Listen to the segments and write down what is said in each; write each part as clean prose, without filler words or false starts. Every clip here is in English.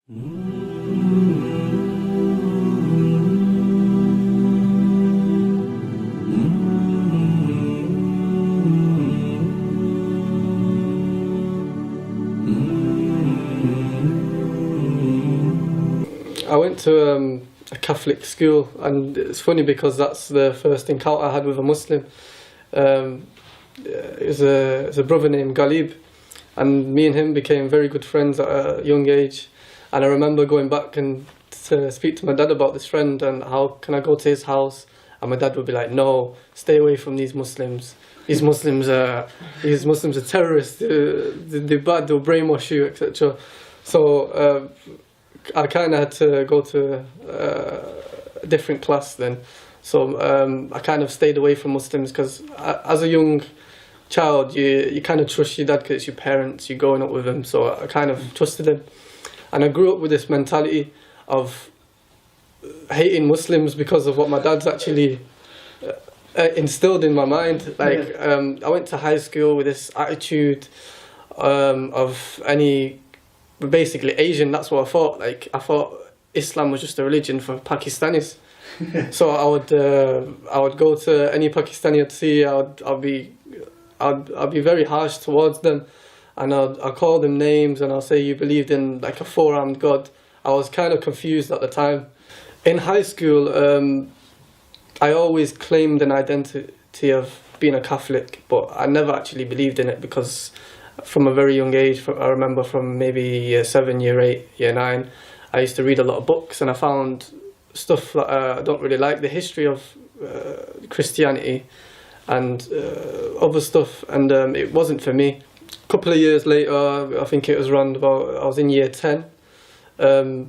I went to a Catholic school, and it's funny because that's the first encounter I had with a Muslim. It was a brother named Ghalib, and me and him became very good friends at a young age. And I remember going back and to speak to my dad about this friend and how can I go to his house, and my dad would be like, "No, stay away from these Muslims. These Muslims are terrorists. They're bad. They'll brainwash you, etc." So I kind of had to go to a different class then. So I kind of stayed away from Muslims because as a young child, you kind of trust your dad because it's your parents, you're growing up with them. So I kind of trusted him. And I grew up with this mentality of hating Muslims because of what my dad's actually instilled in my mind. Like, I went to high school with this attitude of basically Asian. That's what I thought. Like, I thought Islam was just a religion for Pakistanis. So I would go to any Pakistani I'd see. I'd be very harsh towards them, and I'll call them names, and I'll say you believed in like a four-armed God. I was kind of confused at the time. In high school, I always claimed an identity of being a Catholic, but I never actually believed in it because from a very young age, I remember from maybe year 7, year 8, year 9, I used to read a lot of books, and I found stuff that I don't really like, the history of Christianity and other stuff, and it wasn't for me. A couple of years later, I think it was around about, I was in year 10,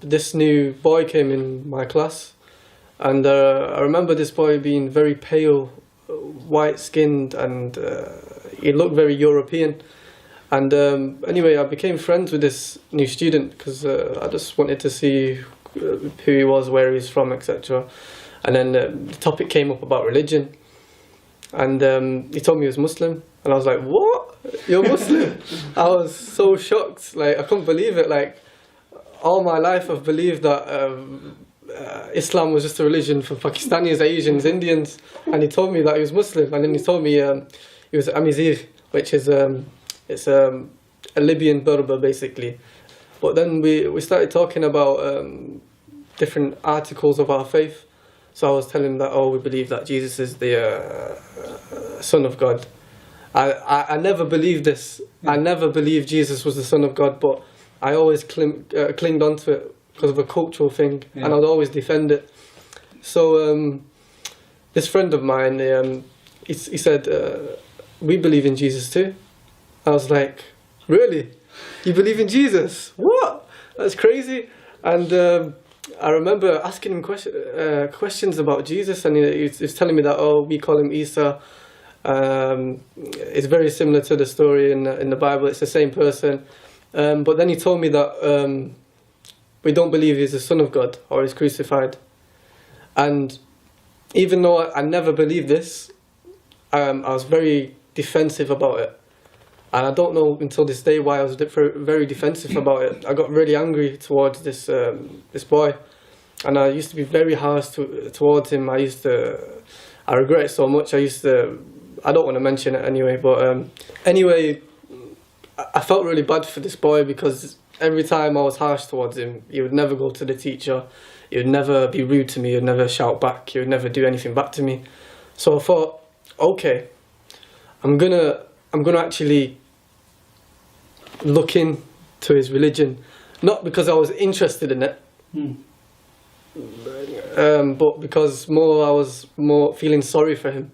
this new boy came in my class, and I remember this boy being very pale, white-skinned, and he looked very European. And anyway, I became friends with this new student because I just wanted to see who he was, where he's from, etc. And then the topic came up about religion, and he told me he was Muslim, and I was like, "What? You're Muslim?" I was so shocked, like I couldn't believe it. Like all my life I've believed that Islam was just a religion for Pakistanis, Asians, Indians, and he told me that he was Muslim, and then he told me he was Amazigh, which is it's a Libyan Berber basically. But then we started talking about different articles of our faith. So I was telling him that, we believe that Jesus is the Son of God. I never believed this. I never believed Jesus was the Son of God, but I always clinged onto it because of a cultural thing, and I'd always defend it. So this friend of mine, he said, "We believe in Jesus too." I was like, "Really? You believe in Jesus? What? That's crazy." And I remember asking him questions about Jesus, and he was telling me that, we call him Isa. It's very similar to the story in the Bible. It's the same person. But then he told me that we don't believe he's the Son of God or he's crucified. And even though I never believed this, I was very defensive about it. And I don't know until this day why I was very defensive about it. I got really angry towards this boy, and I used to be very harsh towards him. I regret it so much. I don't want to mention it anyway, but anyway, I felt really bad for this boy because every time I was harsh towards him, he would never go to the teacher, he would never be rude to me, he would never shout back, he would never do anything back to me. So I thought, okay, I'm gonna actually look into his religion, not because I was interested in it, but because I was more feeling sorry for him.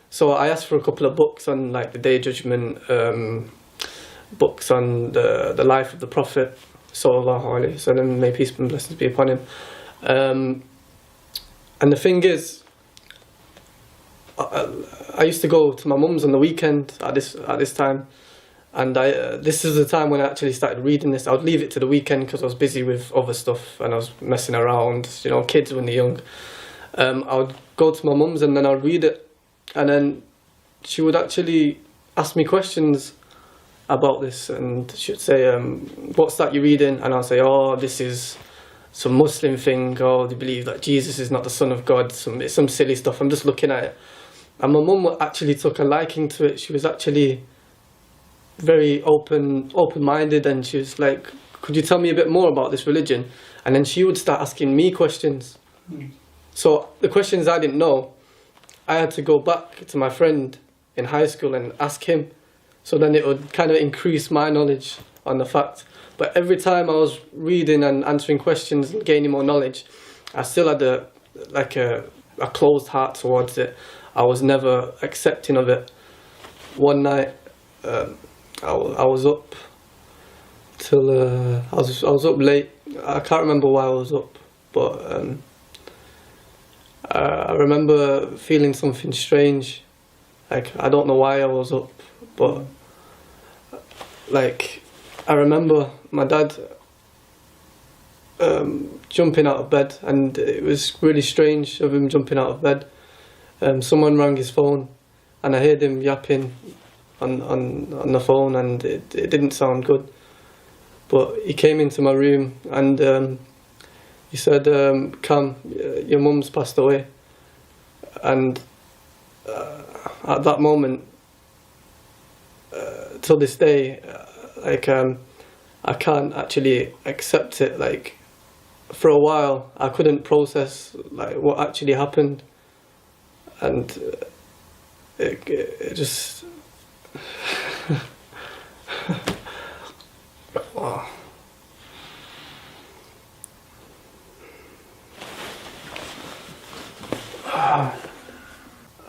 So I asked for a couple of books on like the Day of Judgment, books on the life of the Prophet, sallallahu alaihi wasallam, may peace and blessings be upon him. And the thing is, I used to go to my mum's on the weekend at this time, and this is the time when I actually started reading this. I would leave it to the weekend because I was busy with other stuff and I was messing around, kids when they're young. I would go to my mum's and then I'd read it, and then she would actually ask me questions about this, and she'd say, what's that you're reading? And I'll say, oh, this is some Muslim thing, or they believe that Jesus is not the Son of God, it's some silly stuff. I'm just looking at it. And my mum actually took a liking to it. She was actually very open-minded, and she was like, could you tell me a bit more about this religion? And then she would start asking me questions. So the questions I didn't know, I had to go back to my friend in high school and ask him. So then it would kind of increase my knowledge on the fact. But every time I was reading and answering questions and gaining more knowledge, I still had a closed heart towards it. I was never accepting of it. One night, I was up till I was up late. I can't remember why I was up, but I remember feeling something strange. Like, I don't know why I was up, but like, I remember my dad jumping out of bed, and it was really strange of him jumping out of bed. Someone rang his phone, and I heard him yapping on the phone, and it didn't sound good. But he came into my room, and he said, Cam, your mum's passed away. And at that moment, till this day, I can't actually accept it. Like, for a while, I couldn't process like what actually happened, and it just wow.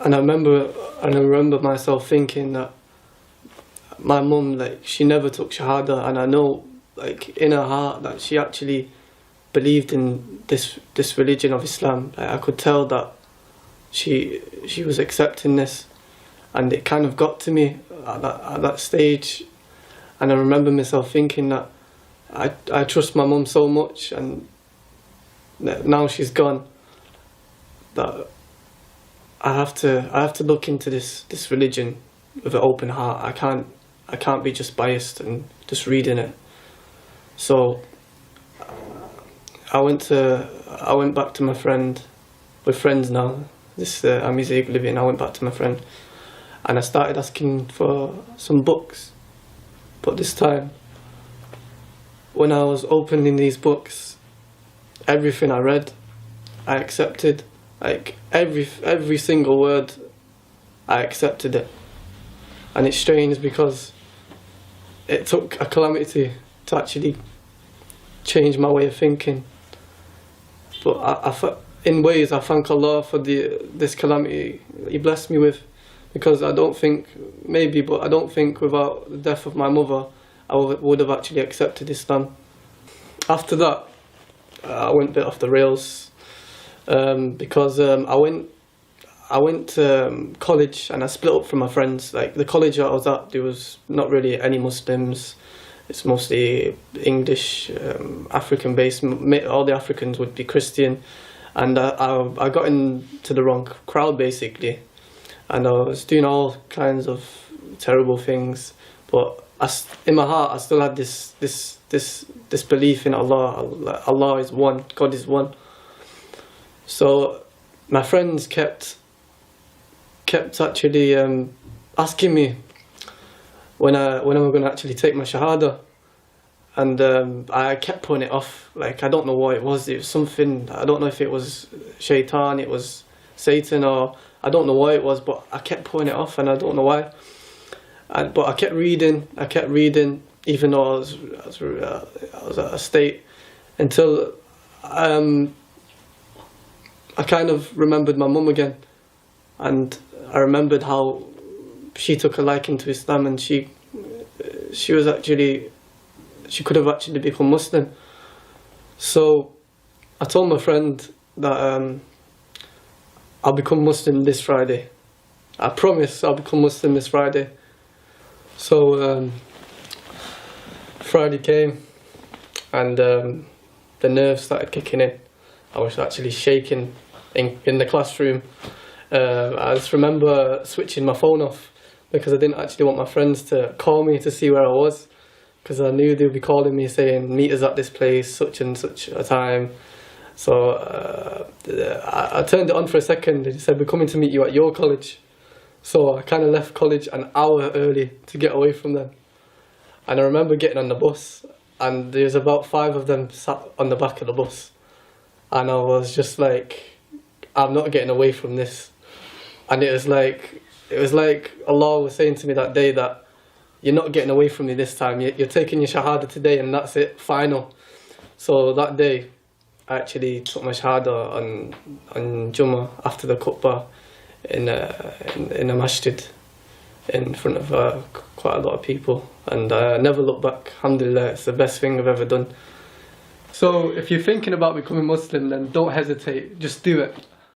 And I remember myself thinking that my mum, like, she never took Shahada, and I know, like, in her heart that she actually believed in this religion of Islam. Like, I could tell that she was accepting this, and it kind of got to me at that stage. And I remember myself thinking that I trust my mum so much, and now she's gone, that I have to look into this religion with an open heart. I can't be just biased and just reading it. So I went back to my friend. We're friends now. I'm his living. I went back to my friend, and I started asking for some books. But this time, when I was opening these books, everything I read, I accepted. Like, every single word, I accepted it. And it's strange because it took a calamity to actually change my way of thinking. But in ways, I thank Allah for this calamity He blessed me with, because I don't think without the death of my mother, I would have actually accepted Islam. After that, I went a bit off the rails, because I went to college, and I split up from my friends. Like, the college I was at, there was not really any Muslims. It's mostly English, African based. All the Africans would be Christian, and I got into the wrong crowd, basically, and I was doing all kinds of terrible things. But in my heart, I still had this belief in Allah. Allah is one. God is one. So my friends kept actually asking me when am I going to actually take my Shahada, and I kept putting it off. Like, I don't know what it was. It was something, I don't know if it was Shaitan, it was Satan, or I don't know what it was, but I kept putting it off, and I don't know why. But I kept reading, even though I was at a state, until I kind of remembered my mum again, and I remembered how she took a liking to Islam, and she could have actually become Muslim. So I told my friend that I'll become Muslim this Friday. I promise I'll become Muslim this Friday. So Friday came, and the nerves started kicking in. I was actually shaking in the classroom. I just remember switching my phone off, because I didn't actually want my friends to call me to see where I was, because I knew they'd be calling me saying, meet us at this place, such and such a time. So I turned it on for a second and he said, we're coming to meet you at your college. So I kind of left college an hour early to get away from them. And I remember getting on the bus and there's about 5 of them sat on the back of the bus. And I was just like, I'm not getting away from this. And it was like Allah was saying to me that day that you're not getting away from me this time. You're taking your Shahada today and that's it, final. So that day, I actually took my Shahada on Jummah after the khutbah in a masjid in front of quite a lot of people. And I never looked back. Alhamdulillah, it's the best thing I've ever done. So if you're thinking about becoming Muslim, then don't hesitate, just do it.